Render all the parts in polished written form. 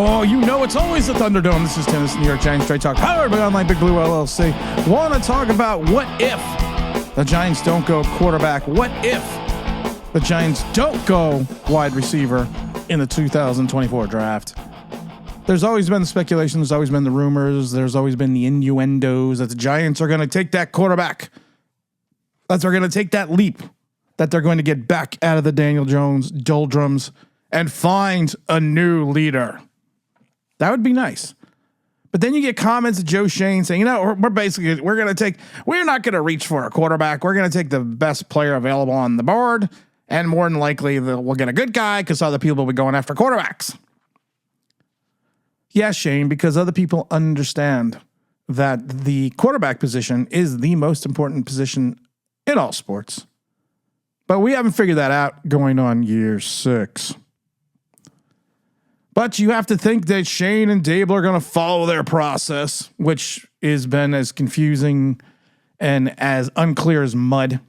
Oh, you know it's always the Thunderdome. This is Tennis, New York Giants Straight Talk, powered by Online Big Blue LLC. Want to talk about what if the Giants don't go quarterback? What if the Giants don't go wide receiver in the 2024 draft? There's always been the speculation. There's always been the rumors. There's always been the innuendos that the Giants are going to take that quarterback. That they're going to take that leap. That they're going to get back out of the Daniel Jones doldrums and find a new leader. That would be nice. But then you get comments of Joe Shane saying, we're not going to reach for a quarterback. We're going to take the best player available on the board. And more than likely, we'll get a good guy because other people will be going after quarterbacks. Yes, Shane, because other people understand that the quarterback position is the most important position in all sports. But we haven't figured that out going on year 6. But you have to think that Shane and Dable are going to follow their process, which has been as confusing and as unclear as mud.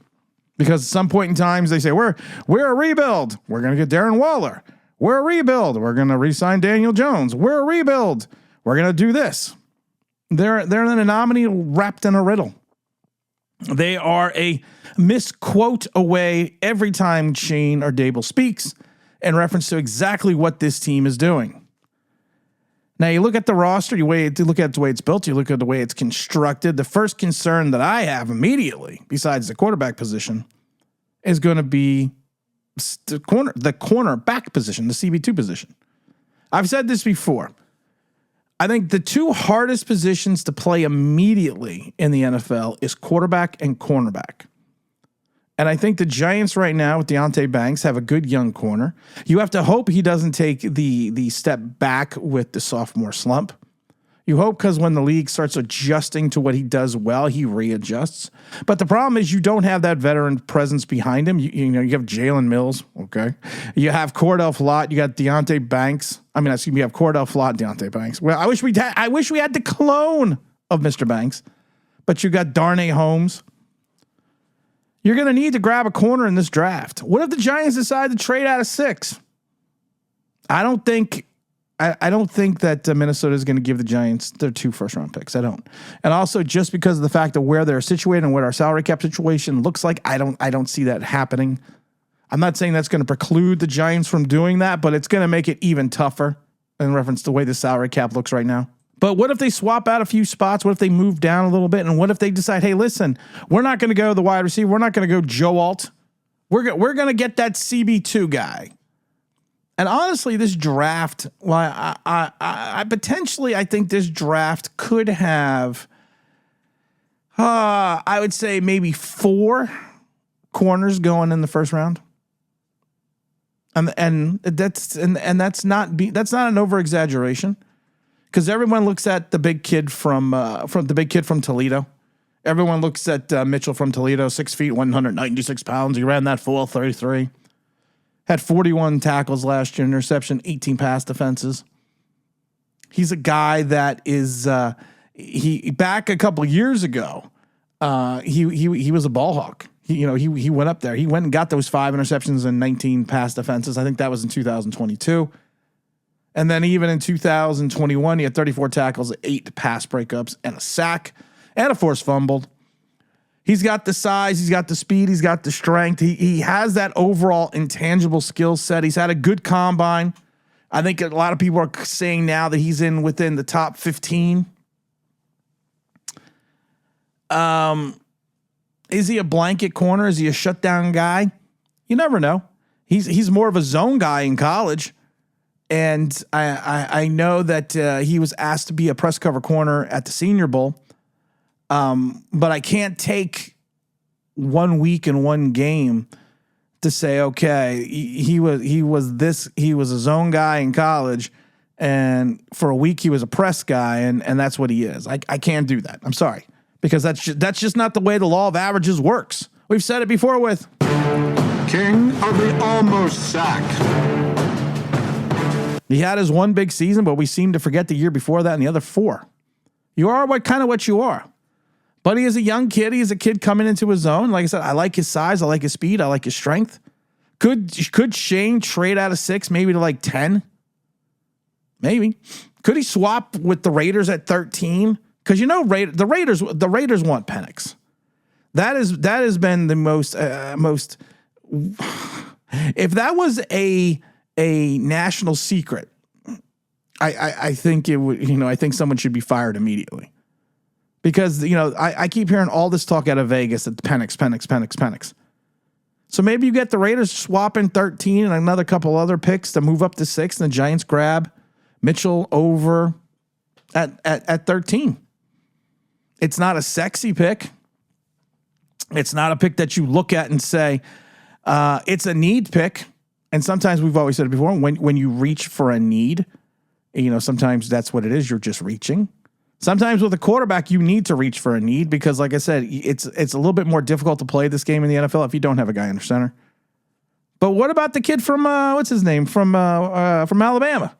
Because at some point in time, they say, we're a rebuild. We're going to get Darren Waller. We're a rebuild. We're going to re-sign Daniel Jones. We're a rebuild. We're going to do this. They're an anomaly wrapped in a riddle. They are a misquote away every time Shane or Dable speaks in reference to exactly what this team is doing. Now, you look at the roster, you look at the way it's built, you look at the way it's constructed. The first concern that I have immediately, besides the quarterback position, is going to be the cornerback position, the CB2 position. I've said this before. I think the two hardest positions to play immediately in the NFL is quarterback and cornerback. And I think the Giants right now with Deonte Banks have a good young corner. You have to hope he doesn't take the step back with the sophomore slump. You hope because when the league starts adjusting to what he does well, he readjusts. But the problem is you don't have that veteran presence behind him. You have Jalen Mills, okay? You have Cordell Flott. You got Deonte Banks. You have Cordell Flott, Deonte Banks. Well, I wish we had the clone of Mr. Banks. But you got Darnay Holmes. You're going to need to grab a corner in this draft. What if the Giants decide to trade out of 6? I don't think that Minnesota is going to give the Giants their 2 first-round picks. I don't. And also, just because of the fact of where they're situated and what our salary cap situation looks like, I don't see that happening. I'm not saying that's going to preclude the Giants from doing that, but it's going to make it even tougher in reference to the way the salary cap looks right now. But what if they swap out a few spots? What if they move down a little bit? And what if they decide, hey, listen, we're not going to go the wide receiver. We're not going to go Joe Alt. We're going to get that CB2 guy. And honestly, this draft, I think this draft could have, I would say maybe 4 corners going in the first round. And that's not an over exaggeration. Because everyone looks at the big kid from Toledo. Everyone looks at Mitchell from Toledo, 6 feet, 196 pounds. He ran that 4.33. Had 41 tackles last year, interception, 18 pass defenses. He's a guy that is back a couple years ago. He was a ball hawk. He went up there. He went and got those 5 interceptions and 19 pass defenses. I think that was in 2022. And then even in 2021, he had 34 tackles, 8 pass breakups, and a sack, and a forced fumble. He's got the size, he's got the speed, he's got the strength. He has that overall intangible skill set. He's had a good combine. I think a lot of people are saying now that he's within the top 15. Is he a blanket corner? Is he a shutdown guy? You never know. He's more of a zone guy in college. And I know that he was asked to be a press cover corner at the Senior Bowl. But I can't take 1 week and 1 game to say, okay, he was a zone guy in college, and for a week he was a press guy, and that's what he is. I can't do that. I'm sorry, because that's just not the way the law of averages works. We've said it before with King of the almost sack. He had his 1 big season, but we seem to forget the year before that and the other 4. You are what you are. But he is a young kid. He is a kid coming into his own. Like I said, I like his size. I like his speed. I like his strength. Could Shane trade out of 6 maybe to like 10? Maybe. Could he swap with the Raiders at 13? Because the Raiders want Penix. That has been the most. If that was a national secret, I think it would. I think someone should be fired immediately. Because I keep hearing all this talk out of Vegas that Penix. So maybe you get the Raiders swapping 13 and another couple other picks to move up to 6, and the Giants grab Mitchell over at 13. It's not a sexy pick. It's not a pick that you look at and say, it's a need pick. And sometimes we've always said it before, when you reach for a need, sometimes that's what it is. You're just reaching. Sometimes with a quarterback, you need to reach for a need because, like I said, it's a little bit more difficult to play this game in the NFL if you don't have a guy under center. But what about the kid from what's his name from Alabama?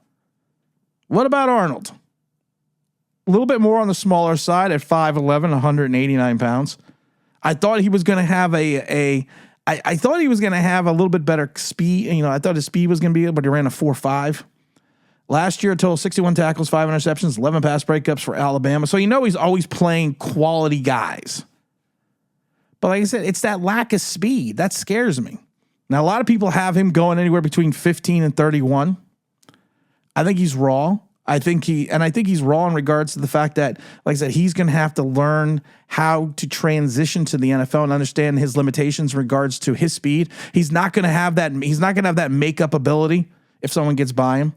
What about Arnold? A little bit more on the smaller side at 5'11", 189 pounds. I thought he was going to have I thought he was going to have a little bit better speed. I thought his speed was going to be, but he ran a 4.5. Last year, a total 61 tackles, 5 interceptions, 11 pass breakups for Alabama. So he's always playing quality guys. But like I said, it's that lack of speed that scares me. Now, a lot of people have him going anywhere between 15 and 31. I think he's raw. I think he's raw in regards to the fact that, like I said, he's going to have to learn how to transition to the NFL and understand his limitations in regards to his speed. He's not going to have that. He's not going to have that makeup ability if someone gets by him.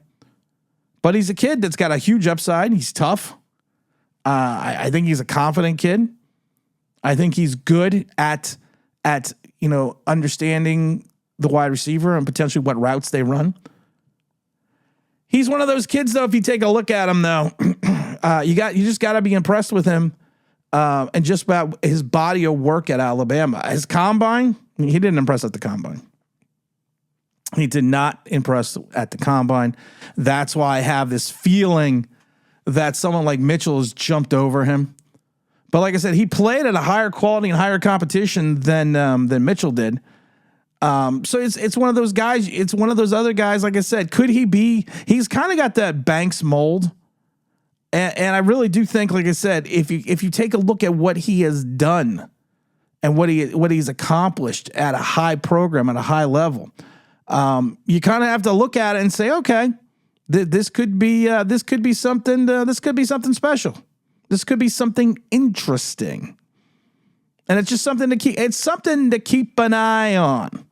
But he's a kid that's got a huge upside. He's tough. I think he's a confident kid. I think he's good at understanding the wide receiver and potentially what routes they run. He's one of those kids, though. If you take a look at him, though, you just got to be impressed with him and just about his body of work at Alabama. His combine, he didn't impress at the combine. He did not impress at the combine. That's why I have this feeling that someone like Mitchell has jumped over him. But like I said, he played at a higher quality and higher competition than Mitchell did. So it's one of those guys. It's one of those other guys. Like I said, could he be? He's kind of got that Banks mold, and I really do think, like I said, if you take a look at what he has done and what he's accomplished at a high program at a high level, you kind of have to look at it and say, okay, this could be something. This could be something special. This could be something interesting, and it's just something to keep. It's something to keep an eye on.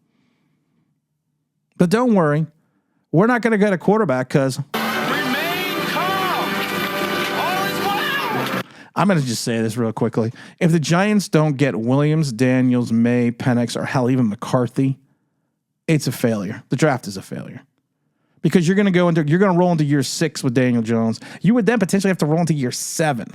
But don't worry, we're not going to get a quarterback because remain calm. All is well. I'm going to just say this real quickly. If the Giants don't get Williams, Daniels, May, Penix, or hell, even McCarthy, it's a failure. The draft is a failure because you're going to roll into year 6 with Daniel Jones. You would then potentially have to roll into year 7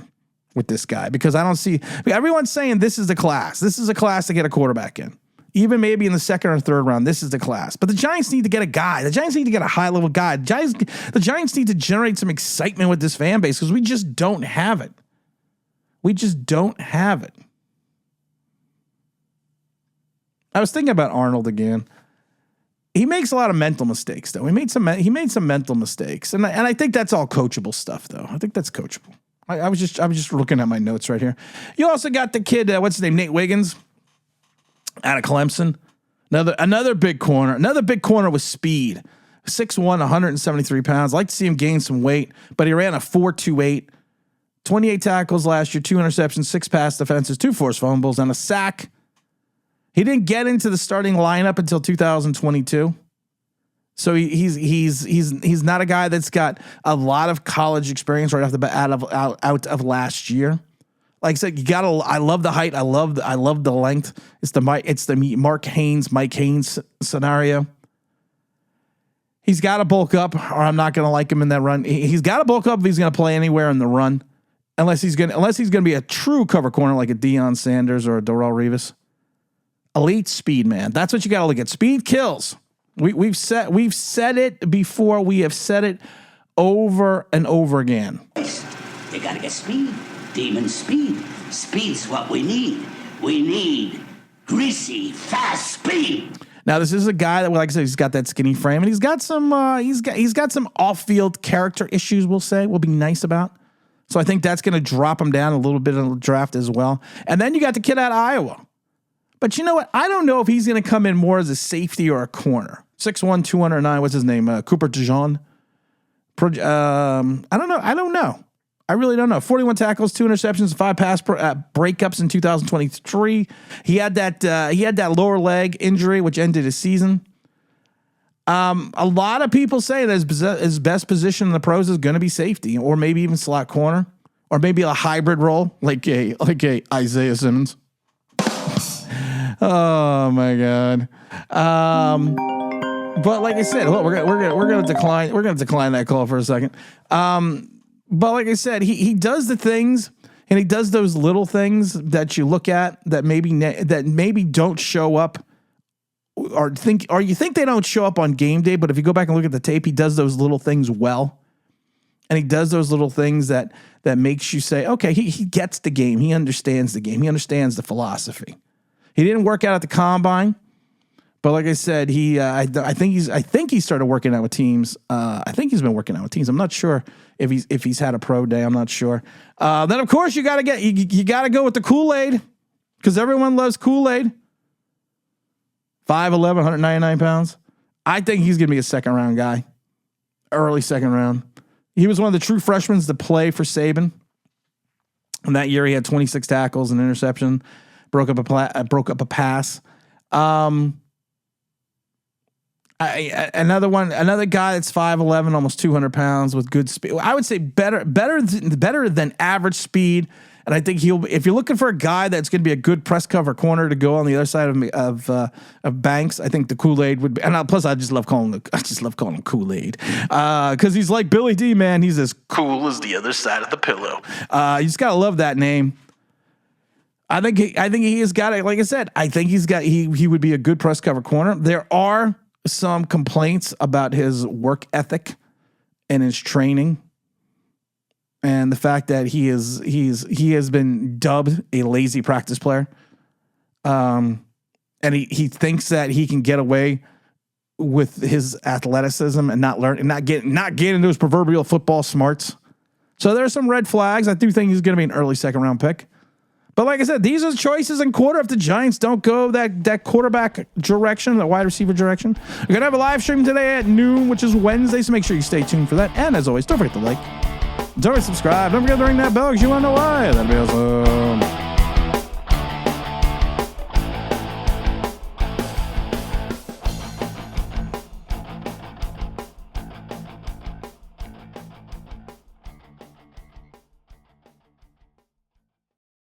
with this guy because I don't see everyone's saying this is the class. This is a class to get a quarterback in. Even maybe in the 2nd or 3rd round, this is the class. But the Giants need to get a guy. The Giants need to get a high-level guy. The Giants need to generate some excitement with this fan base because we just don't have it. We just don't have it. I was thinking about Arnold again. He makes a lot of mental mistakes, though. He made some mental mistakes, and I think that's all coachable stuff, though. I think that's coachable. I was just looking at my notes right here. You also got the kid, what's his name, Nate Wiggins, out of Clemson. Another big corner. Another big corner with speed. 6'1", 173 pounds. I'd like to see him gain some weight, but he ran a 4.28. 28 tackles last year, 2 interceptions, 6 pass defenses, 2 forced fumbles, and a sack. He didn't get into the starting lineup until 2022. So he's not a guy that's got a lot of college experience right off the bat out of last year. Like I said, I love the height. I love the length. It's the Mike Haynes scenario. He's got to bulk up, or I'm not going to like him in that run. He's got to bulk up if he's going to play anywhere in the run, unless he's going to be a true cover corner like a Deion Sanders or a Darrelle Revis. Elite speed, man. That's what you got to look at. Speed kills. We've said it before. We have said it over and over again. You got to get speed. Demon speed. Speed's what we need. We need greasy, fast speed. Now, this is a guy that, like I said, he's got that skinny frame, and he's got some off-field character issues. We'll be nice about. So I think that's going to drop him down a little bit in the draft as well. And then you got the kid out of Iowa. But you know what? I don't know if he's going to come in more as a safety or a corner. 6'1", 209. What's his name? Cooper DeJean. I don't know. I really don't know. 41 tackles, 2 interceptions, 5 pass breakups in 2023. He had that lower leg injury, which ended his season. A lot of people say that his best position in the pros is going to be safety, or maybe even slot corner, or maybe a hybrid role like a Isaiah Simmons. Oh my God. But like I said, well, we're gonna decline that call for a second. But like I said, he does the things, and he does those little things that you look at that maybe don't show up, or you think they don't show up on game day. But if you go back and look at the tape, he does those little things well, and he does those little things that makes you say, okay, he gets the game, he understands the game, he understands the philosophy. He didn't work out at the combine. But like I said, I think he started working out with teams. I think he's been working out with teams. I'm not sure if he's had a pro day. I'm not sure. Then of course you gotta go with the Kool-Aid, because everyone loves Kool-Aid. 5'11", 199 pounds. I think he's gonna be a second round guy, early second round. He was one of the true freshmen to play for Saban. And that year he had 26 tackles and interception, broke up a pass. Another guy that's 5'11", almost 200 pounds with good speed. I would say better than average speed. And I think if you're looking for a guy that's going to be a good press cover corner to go on the other side of Banks, I think the Kool-Aid would be. And plus, I just love calling him Kool-Aid because he's like Billy D, man. He's as cool as the other side of the pillow. You just gotta love that name. I think he has got it. Like I said, I think he would be a good press cover corner. There are some complaints about his work ethic and his training, and the fact that he has been dubbed a lazy practice player. And he thinks that he can get away with his athleticism and not getting those proverbial football smarts. So there are some red flags. I do think he's going to be an early second round pick. But like I said, these are choices in quarter if the Giants don't go that quarterback direction, that wide receiver direction. We're going to have a live stream today at noon, which is Wednesday, so make sure you stay tuned for that. And as always, don't forget to like, don't forget to subscribe, don't forget to ring that bell because you want to know why. That'd be awesome.